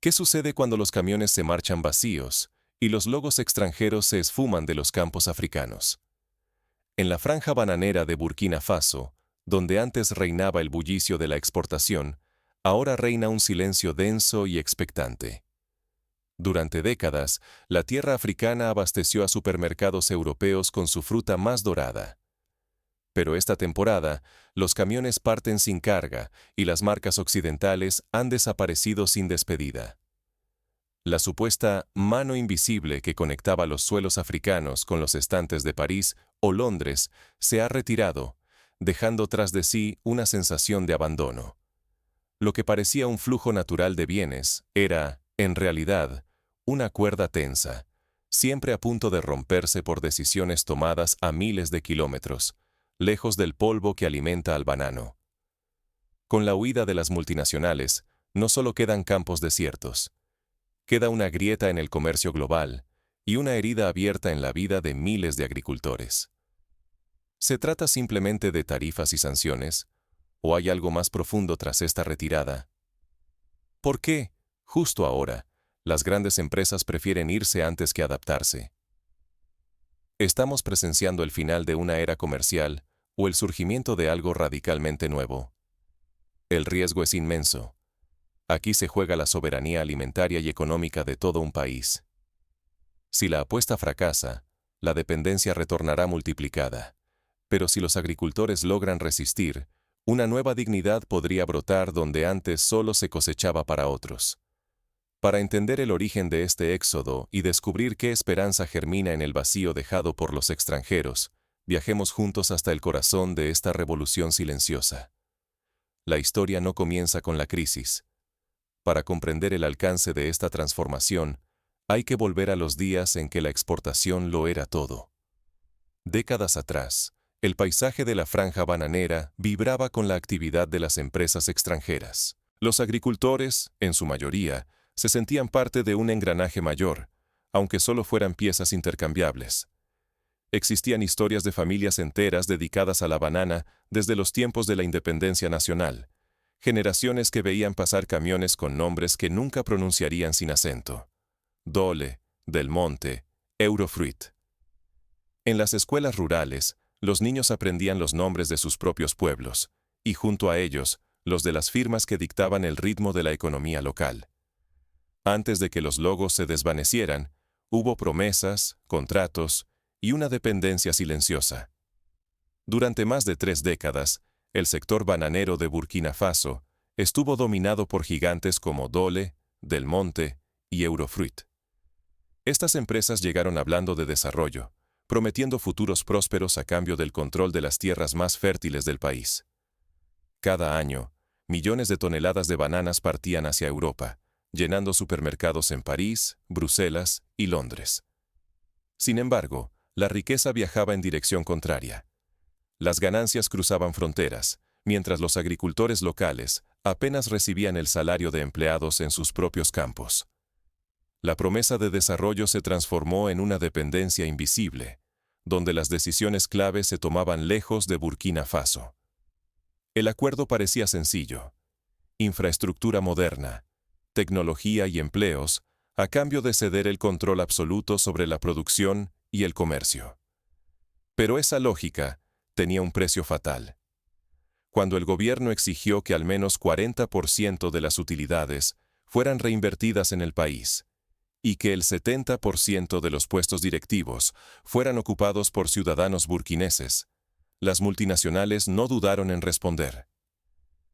¿Qué sucede cuando los camiones se marchan vacíos y los logos extranjeros se esfuman de los campos africanos? En la franja bananera de Burkina Faso, donde antes reinaba el bullicio de la exportación, ahora reina un silencio denso y expectante. Durante décadas, la tierra africana abasteció a supermercados europeos con su fruta más dorada. Pero esta temporada, los camiones parten sin carga y las marcas occidentales han desaparecido sin despedida. La supuesta mano invisible que conectaba los suelos africanos con los estantes de París o Londres se ha retirado, dejando tras de sí una sensación de abandono. Lo que parecía un flujo natural de bienes era, en realidad, una cuerda tensa, siempre a punto de romperse por decisiones tomadas a miles de kilómetros, lejos del polvo que alimenta al banano. Con la huida de las multinacionales, no solo quedan campos desiertos. Queda una grieta en el comercio global y una herida abierta en la vida de miles de agricultores. ¿Se trata simplemente de tarifas y sanciones? ¿O hay algo más profundo tras esta retirada? ¿Por qué, justo ahora, las grandes empresas prefieren irse antes que adaptarse? ¿Estamos presenciando el final de una era comercial o el surgimiento de algo radicalmente nuevo? El riesgo es inmenso. Aquí se juega la soberanía alimentaria y económica de todo un país. Si la apuesta fracasa, la dependencia retornará multiplicada. Pero si los agricultores logran resistir, una nueva dignidad podría brotar donde antes solo se cosechaba para otros. Para entender el origen de este éxodo y descubrir qué esperanza germina en el vacío dejado por los extranjeros, viajemos juntos hasta el corazón de esta revolución silenciosa. La historia no comienza con la crisis. Para comprender el alcance de esta transformación, hay que volver a los días en que la exportación lo era todo. Décadas atrás, el paisaje de la franja bananera vibraba con la actividad de las empresas extranjeras. Los agricultores, en su mayoría, se sentían parte de un engranaje mayor, aunque solo fueran piezas intercambiables. Existían historias de familias enteras dedicadas a la banana desde los tiempos de la independencia nacional, generaciones que veían pasar camiones con nombres que nunca pronunciarían sin acento. Dole, Del Monte, Eurofruit. En las escuelas rurales, los niños aprendían los nombres de sus propios pueblos, y junto a ellos, los de las firmas que dictaban el ritmo de la economía local. Antes de que los logos se desvanecieran, hubo promesas, contratos y una dependencia silenciosa. Durante más de 3 décadas, el sector bananero de Burkina Faso estuvo dominado por gigantes como Dole, Del Monte y Eurofruit. Estas empresas llegaron hablando de desarrollo, prometiendo futuros prósperos a cambio del control de las tierras más fértiles del país. Cada año, millones de toneladas de bananas partían hacia Europa, llenando supermercados en París, Bruselas y Londres. Sin embargo, la riqueza viajaba en dirección contraria. Las ganancias cruzaban fronteras, mientras los agricultores locales apenas recibían el salario de empleados en sus propios campos. La promesa de desarrollo se transformó en una dependencia invisible, donde las decisiones clave se tomaban lejos de Burkina Faso. El acuerdo parecía sencillo: infraestructura moderna, tecnología y empleos, a cambio de ceder el control absoluto sobre la producción y el comercio. Pero esa lógica tenía un precio fatal. Cuando el gobierno exigió que al menos 40% de las utilidades fueran reinvertidas en el país, y que el 70% de los puestos directivos fueran ocupados por ciudadanos burkineses, las multinacionales no dudaron en responder.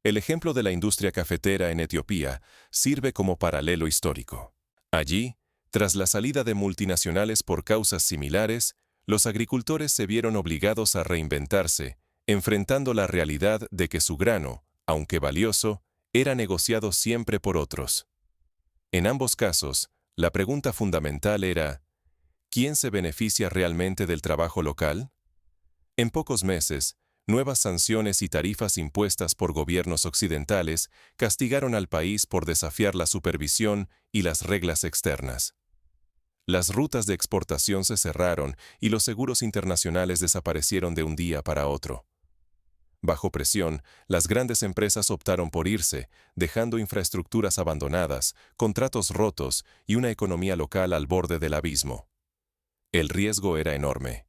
El ejemplo de la industria cafetera en Etiopía sirve como paralelo histórico. Allí, tras la salida de multinacionales por causas similares, los agricultores se vieron obligados a reinventarse, enfrentando la realidad de que su grano, aunque valioso, era negociado siempre por otros. En ambos casos, la pregunta fundamental era: ¿quién se beneficia realmente del trabajo local? En pocos meses, nuevas sanciones y tarifas impuestas por gobiernos occidentales castigaron al país por desafiar la supervisión y las reglas externas. Las rutas de exportación se cerraron y los seguros internacionales desaparecieron de un día para otro. Bajo presión, las grandes empresas optaron por irse, dejando infraestructuras abandonadas, contratos rotos y una economía local al borde del abismo. El riesgo era enorme.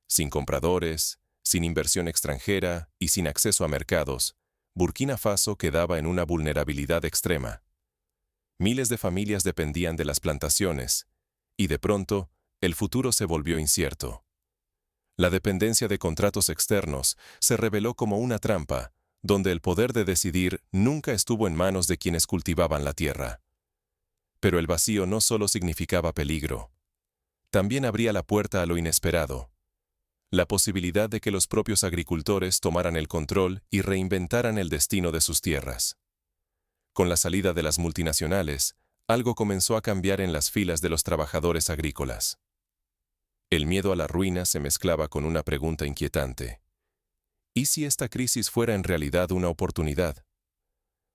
Sin compradores, sin inversión extranjera y sin acceso a mercados, Burkina Faso quedaba en una vulnerabilidad extrema. Miles de familias dependían de las plantaciones, y de pronto, el futuro se volvió incierto. La dependencia de contratos externos se reveló como una trampa, donde el poder de decidir nunca estuvo en manos de quienes cultivaban la tierra. Pero el vacío no solo significaba peligro. También abría la puerta a lo inesperado. La posibilidad de que los propios agricultores tomaran el control y reinventaran el destino de sus tierras. Con la salida de las multinacionales, algo comenzó a cambiar en las filas de los trabajadores agrícolas. El miedo a la ruina se mezclaba con una pregunta inquietante. ¿Y si esta crisis fuera en realidad una oportunidad?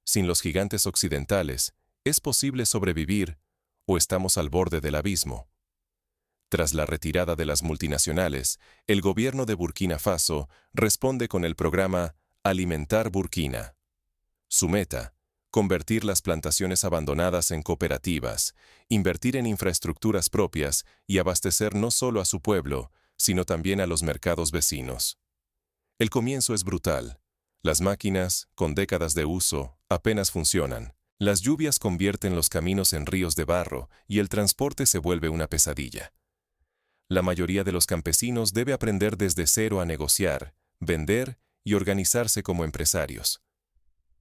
Sin los gigantes occidentales, ¿es posible sobrevivir o estamos al borde del abismo? Tras la retirada de las multinacionales, el gobierno de Burkina Faso responde con el programa Alimentar Burkina. Su meta: convertir las plantaciones abandonadas en cooperativas, invertir en infraestructuras propias y abastecer no solo a su pueblo, sino también a los mercados vecinos. El comienzo es brutal. Las máquinas, con décadas de uso, apenas funcionan. Las lluvias convierten los caminos en ríos de barro y el transporte se vuelve una pesadilla. La mayoría de los campesinos debe aprender desde cero a negociar, vender y organizarse como empresarios.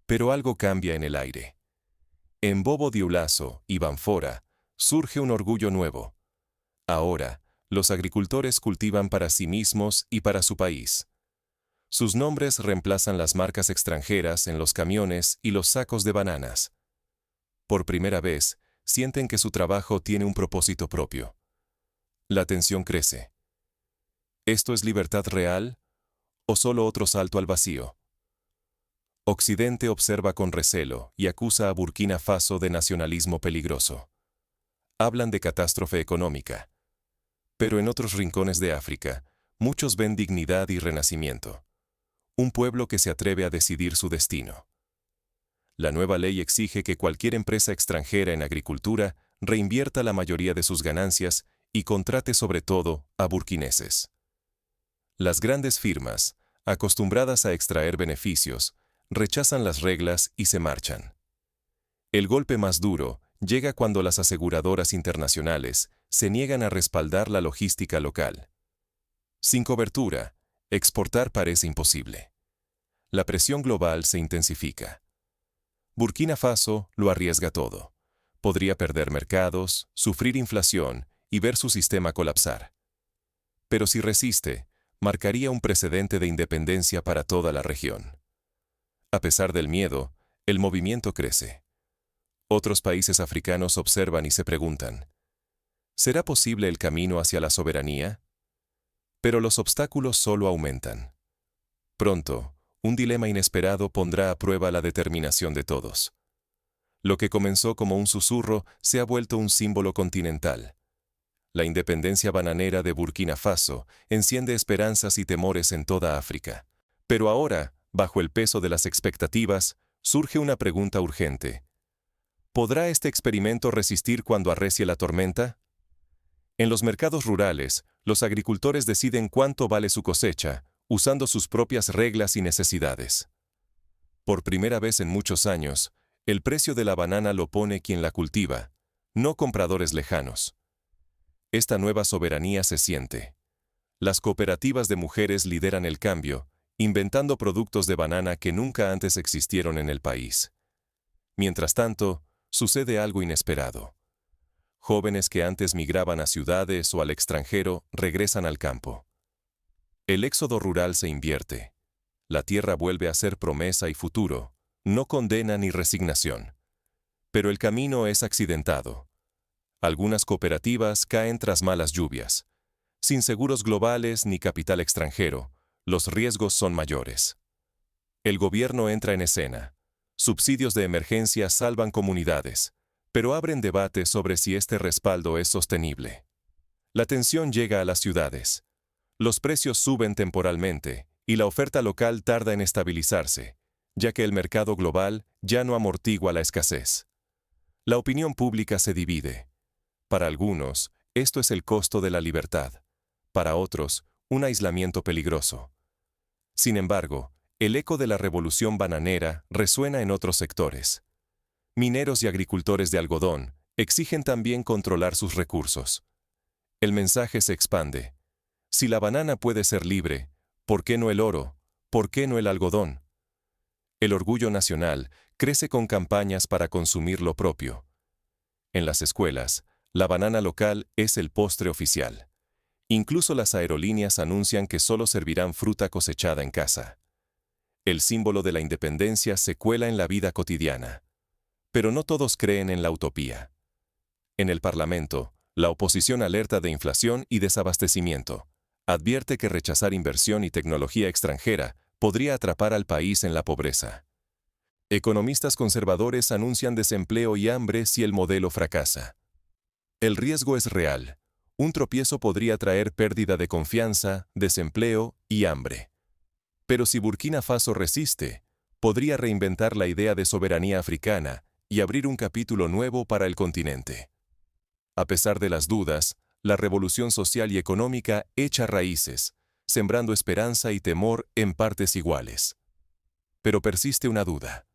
Pero algo cambia en el aire. En Bobo-Dioulasso y Banfora surge un orgullo nuevo. Ahora, los agricultores cultivan para sí mismos y para su país. Sus nombres reemplazan las marcas extranjeras en los camiones y los sacos de bananas. Por primera vez, sienten que su trabajo tiene un propósito propio. La tensión crece. ¿Esto es libertad real o solo otro salto al vacío? Occidente observa con recelo y acusa a Burkina Faso de nacionalismo peligroso. Hablan de catástrofe económica. Pero en otros rincones de África, muchos ven dignidad y renacimiento. Un pueblo que se atreve a decidir su destino. La nueva ley exige que cualquier empresa extranjera en agricultura reinvierta la mayoría de sus ganancias y contrate sobre todo a burkineses. Las grandes firmas, acostumbradas a extraer beneficios, rechazan las reglas y se marchan. El golpe más duro llega cuando las aseguradoras internacionales se niegan a respaldar la logística local. Sin cobertura, exportar parece imposible. La presión global se intensifica. Burkina Faso lo arriesga todo. Podría perder mercados, sufrir inflación y ver su sistema colapsar. Pero si resiste, marcaría un precedente de independencia para toda la región. A pesar del miedo, el movimiento crece. Otros países africanos observan y se preguntan: ¿será posible el camino hacia la soberanía? Pero los obstáculos solo aumentan. Pronto, un dilema inesperado pondrá a prueba la determinación de todos. Lo que comenzó como un susurro se ha vuelto un símbolo continental. La independencia bananera de Burkina Faso enciende esperanzas y temores en toda África. Pero ahora, bajo el peso de las expectativas, surge una pregunta urgente. ¿Podrá este experimento resistir cuando arrecie la tormenta? En los mercados rurales, los agricultores deciden cuánto vale su cosecha, usando sus propias reglas y necesidades. Por primera vez en muchos años, el precio de la banana lo pone quien la cultiva, no compradores lejanos. Esta nueva soberanía se siente. Las cooperativas de mujeres lideran el cambio, inventando productos de banana que nunca antes existieron en el país. Mientras tanto, sucede algo inesperado. Jóvenes que antes migraban a ciudades o al extranjero regresan al campo. El éxodo rural se invierte. La tierra vuelve a ser promesa y futuro, no condena ni resignación. Pero el camino es accidentado. Algunas cooperativas caen tras malas lluvias. Sin seguros globales ni capital extranjero, los riesgos son mayores. El gobierno entra en escena. Subsidios de emergencia salvan comunidades, pero abren debate sobre si este respaldo es sostenible. La tensión llega a las ciudades. Los precios suben temporalmente y la oferta local tarda en estabilizarse, ya que el mercado global ya no amortigua la escasez. La opinión pública se divide. Para algunos, esto es el costo de la libertad. Para otros, un aislamiento peligroso. Sin embargo, el eco de la revolución bananera resuena en otros sectores. Mineros y agricultores de algodón exigen también controlar sus recursos. El mensaje se expande. Si la banana puede ser libre, ¿por qué no el oro? ¿Por qué no el algodón? El orgullo nacional crece con campañas para consumir lo propio. En las escuelas, la banana local es el postre oficial. Incluso las aerolíneas anuncian que solo servirán fruta cosechada en casa. El símbolo de la independencia se cuela en la vida cotidiana. Pero no todos creen en la utopía. En el Parlamento, la oposición alerta de inflación y desabastecimiento. Advierte que rechazar inversión y tecnología extranjera podría atrapar al país en la pobreza. Economistas conservadores anuncian desempleo y hambre si el modelo fracasa. El riesgo es real. Un tropiezo podría traer pérdida de confianza, desempleo y hambre. Pero si Burkina Faso resiste, podría reinventar la idea de soberanía africana y abrir un capítulo nuevo para el continente. A pesar de las dudas, la revolución social y económica echa raíces, sembrando esperanza y temor en partes iguales. Pero persiste una duda.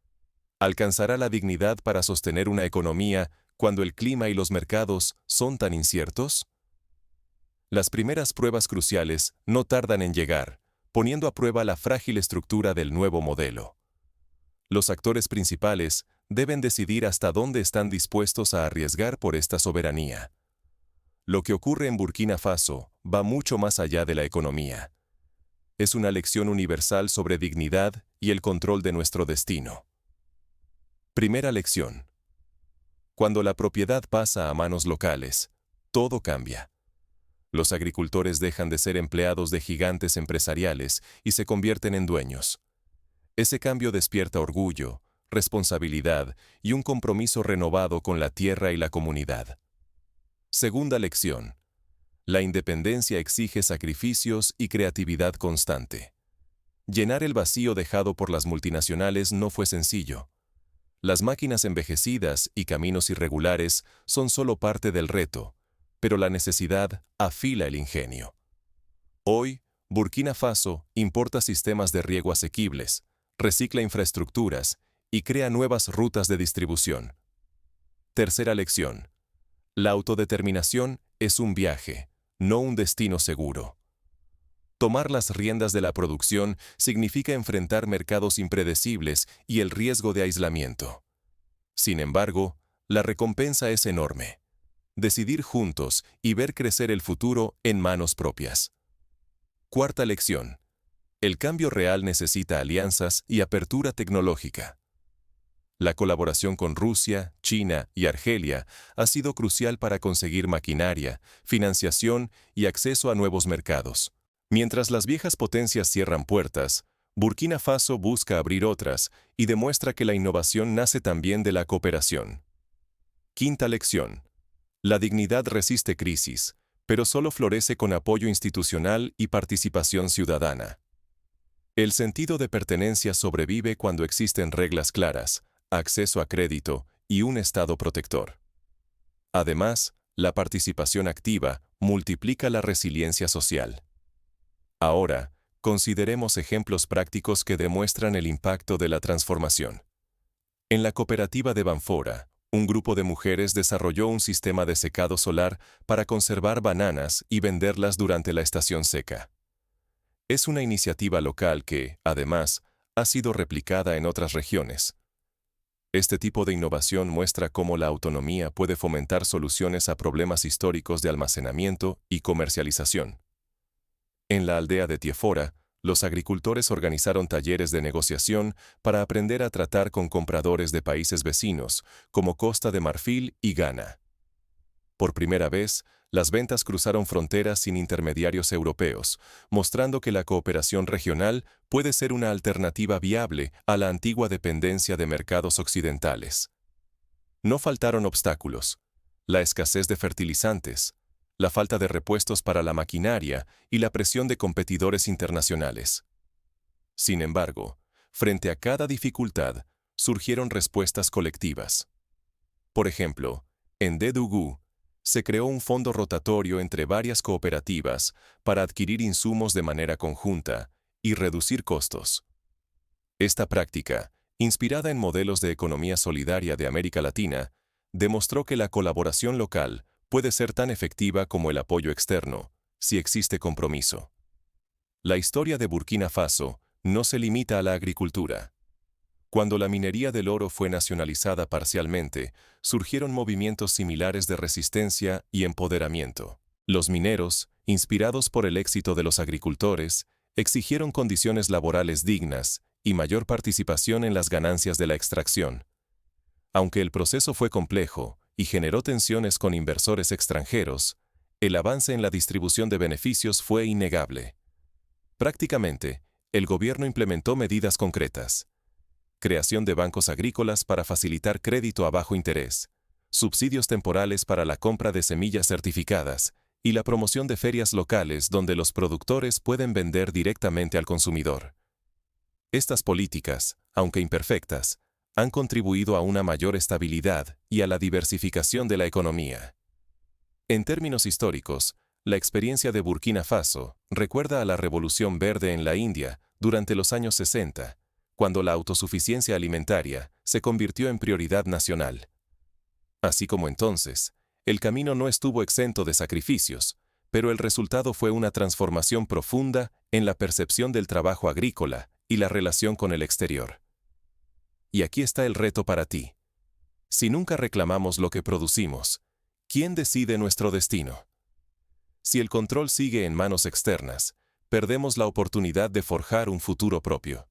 ¿Alcanzará la dignidad para sostener una economía cuando el clima y los mercados son tan inciertos? Las primeras pruebas cruciales no tardan en llegar, poniendo a prueba la frágil estructura del nuevo modelo. Los actores principales deben decidir hasta dónde están dispuestos a arriesgar por esta soberanía. Lo que ocurre en Burkina Faso va mucho más allá de la economía. Es una lección universal sobre dignidad y el control de nuestro destino. Primera lección. Cuando la propiedad pasa a manos locales, todo cambia. Los agricultores dejan de ser empleados de gigantes empresariales y se convierten en dueños. Ese cambio despierta orgullo, responsabilidad y un compromiso renovado con la tierra y la comunidad. Segunda lección. La independencia exige sacrificios y creatividad constante. Llenar el vacío dejado por las multinacionales no fue sencillo. Las máquinas envejecidas y caminos irregulares son solo parte del reto, pero la necesidad afila el ingenio. Hoy, Burkina Faso importa sistemas de riego asequibles, recicla infraestructuras y crea nuevas rutas de distribución. Tercera lección. La autodeterminación es un viaje, no un destino seguro. Tomar las riendas de la producción significa enfrentar mercados impredecibles y el riesgo de aislamiento. Sin embargo, la recompensa es enorme. Decidir juntos y ver crecer el futuro en manos propias. Cuarta lección. El cambio real necesita alianzas y apertura tecnológica. La colaboración con Rusia, China y Argelia ha sido crucial para conseguir maquinaria, financiación y acceso a nuevos mercados. Mientras las viejas potencias cierran puertas, Burkina Faso busca abrir otras y demuestra que la innovación nace también de la cooperación. Quinta lección. La dignidad resiste crisis, pero solo florece con apoyo institucional y participación ciudadana. El sentido de pertenencia sobrevive cuando existen reglas claras, acceso a crédito y un Estado protector. Además, la participación activa multiplica la resiliencia social. Ahora, consideremos ejemplos prácticos que demuestran el impacto de la transformación. En la cooperativa de Banfora, un grupo de mujeres desarrolló un sistema de secado solar para conservar bananas y venderlas durante la estación seca. Es una iniciativa local que, además, ha sido replicada en otras regiones. Este tipo de innovación muestra cómo la autonomía puede fomentar soluciones a problemas históricos de almacenamiento y comercialización. En la aldea de Tiefora, los agricultores organizaron talleres de negociación para aprender a tratar con compradores de países vecinos, como Costa de Marfil y Ghana. Por primera vez, las ventas cruzaron fronteras sin intermediarios europeos, mostrando que la cooperación regional puede ser una alternativa viable a la antigua dependencia de mercados occidentales. No faltaron obstáculos: la escasez de fertilizantes, la falta de repuestos para la maquinaria y la presión de competidores internacionales. Sin embargo, frente a cada dificultad, surgieron respuestas colectivas. Por ejemplo, en Dédougou, se creó un fondo rotatorio entre varias cooperativas para adquirir insumos de manera conjunta y reducir costos. Esta práctica, inspirada en modelos de economía solidaria de América Latina, demostró que la colaboración local puede ser tan efectiva como el apoyo externo, si existe compromiso. La historia de Burkina Faso no se limita a la agricultura. Cuando la minería del oro fue nacionalizada parcialmente, surgieron movimientos similares de resistencia y empoderamiento. Los mineros, inspirados por el éxito de los agricultores, exigieron condiciones laborales dignas y mayor participación en las ganancias de la extracción. Aunque el proceso fue complejo y generó tensiones con inversores extranjeros, el avance en la distribución de beneficios fue innegable. Prácticamente, el gobierno implementó medidas concretas: creación de bancos agrícolas para facilitar crédito a bajo interés, subsidios temporales para la compra de semillas certificadas y la promoción de ferias locales donde los productores pueden vender directamente al consumidor. Estas políticas, aunque imperfectas, han contribuido a una mayor estabilidad y a la diversificación de la economía. En términos históricos, la experiencia de Burkina Faso recuerda a la Revolución Verde en la India durante los años 60, cuando la autosuficiencia alimentaria se convirtió en prioridad nacional. Así como entonces, el camino no estuvo exento de sacrificios, pero el resultado fue una transformación profunda en la percepción del trabajo agrícola y la relación con el exterior. Y aquí está el reto para ti. Si nunca reclamamos lo que producimos, ¿quién decide nuestro destino? Si el control sigue en manos externas, perdemos la oportunidad de forjar un futuro propio.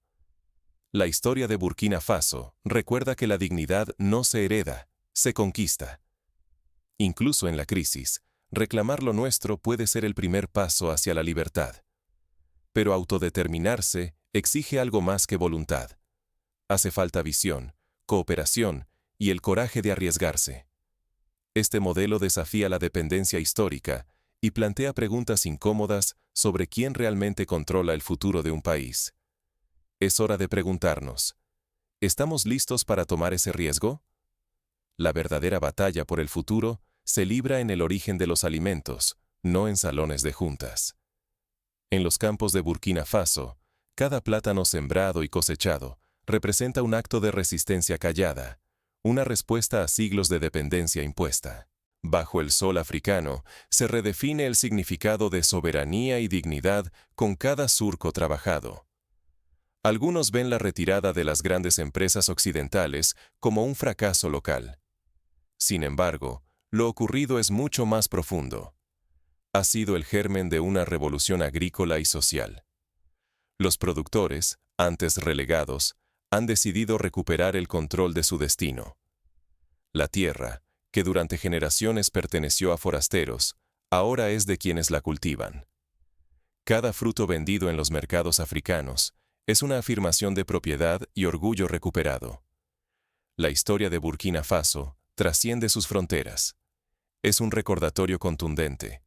La historia de Burkina Faso recuerda que la dignidad no se hereda, se conquista. Incluso en la crisis, reclamar lo nuestro puede ser el primer paso hacia la libertad. Pero autodeterminarse exige algo más que voluntad. Hace falta visión, cooperación y el coraje de arriesgarse. Este modelo desafía la dependencia histórica y plantea preguntas incómodas sobre quién realmente controla el futuro de un país. Es hora de preguntarnos: ¿estamos listos para tomar ese riesgo? La verdadera batalla por el futuro se libra en el origen de los alimentos, no en salones de juntas. En los campos de Burkina Faso, cada plátano sembrado y cosechado representa un acto de resistencia callada, una respuesta a siglos de dependencia impuesta. Bajo el sol africano, se redefine el significado de soberanía y dignidad con cada surco trabajado. Algunos ven la retirada de las grandes empresas occidentales como un fracaso local. Sin embargo, lo ocurrido es mucho más profundo. Ha sido el germen de una revolución agrícola y social. Los productores, antes relegados, han decidido recuperar el control de su destino. La tierra, que durante generaciones perteneció a forasteros, ahora es de quienes la cultivan. Cada fruto vendido en los mercados africanos es una afirmación de propiedad y orgullo recuperado. La historia de Burkina Faso trasciende sus fronteras. Es un recordatorio contundente.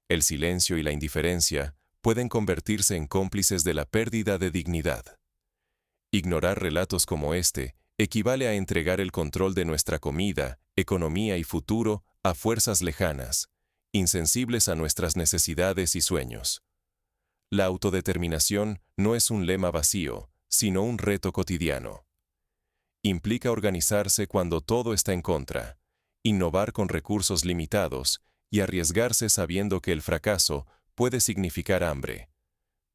El silencio y la indiferencia pueden convertirse en cómplices de la pérdida de dignidad. Ignorar relatos como este equivale a entregar el control de nuestra comida, economía y futuro a fuerzas lejanas, insensibles a nuestras necesidades y sueños. La autodeterminación no es un lema vacío, sino un reto cotidiano. Implica organizarse cuando todo está en contra, innovar con recursos limitados y arriesgarse sabiendo que el fracaso puede significar hambre.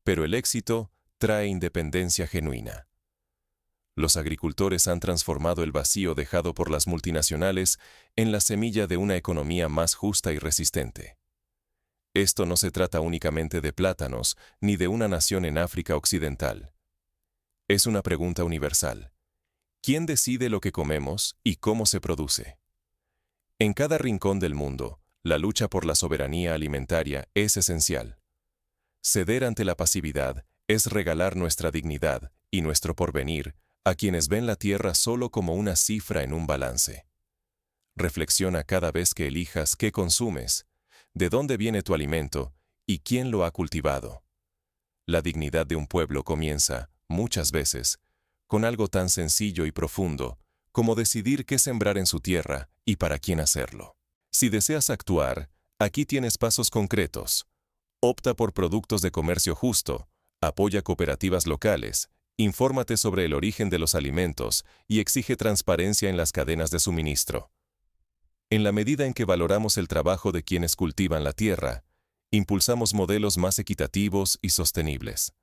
Pero el éxito trae independencia genuina. Los agricultores han transformado el vacío dejado por las multinacionales en la semilla de una economía más justa y resistente. Esto no se trata únicamente de plátanos ni de una nación en África Occidental. Es una pregunta universal. ¿Quién decide lo que comemos y cómo se produce? En cada rincón del mundo, la lucha por la soberanía alimentaria es esencial. Ceder ante la pasividad es regalar nuestra dignidad y nuestro porvenir a quienes ven la tierra solo como una cifra en un balance. Reflexiona cada vez que elijas qué consumes, de dónde viene tu alimento y quién lo ha cultivado. La dignidad de un pueblo comienza muchas veces, con algo tan sencillo y profundo como decidir qué sembrar en su tierra y para quién hacerlo. Si deseas actuar, aquí tienes pasos concretos. Opta por productos de comercio justo, apoya cooperativas locales, infórmate sobre el origen de los alimentos y exige transparencia en las cadenas de suministro. En la medida en que valoramos el trabajo de quienes cultivan la tierra, impulsamos modelos más equitativos y sostenibles.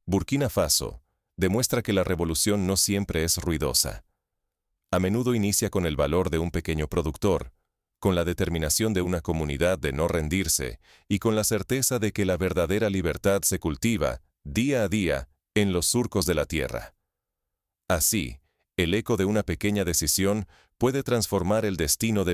Burkina Faso demuestra que la revolución no siempre es ruidosa. A menudo inicia con el valor de un pequeño productor, con la determinación de una comunidad de no rendirse y con la certeza de que la verdadera libertad se cultiva, día a día, en los surcos de la tierra. Así, el eco de una pequeña decisión puede transformar el destino de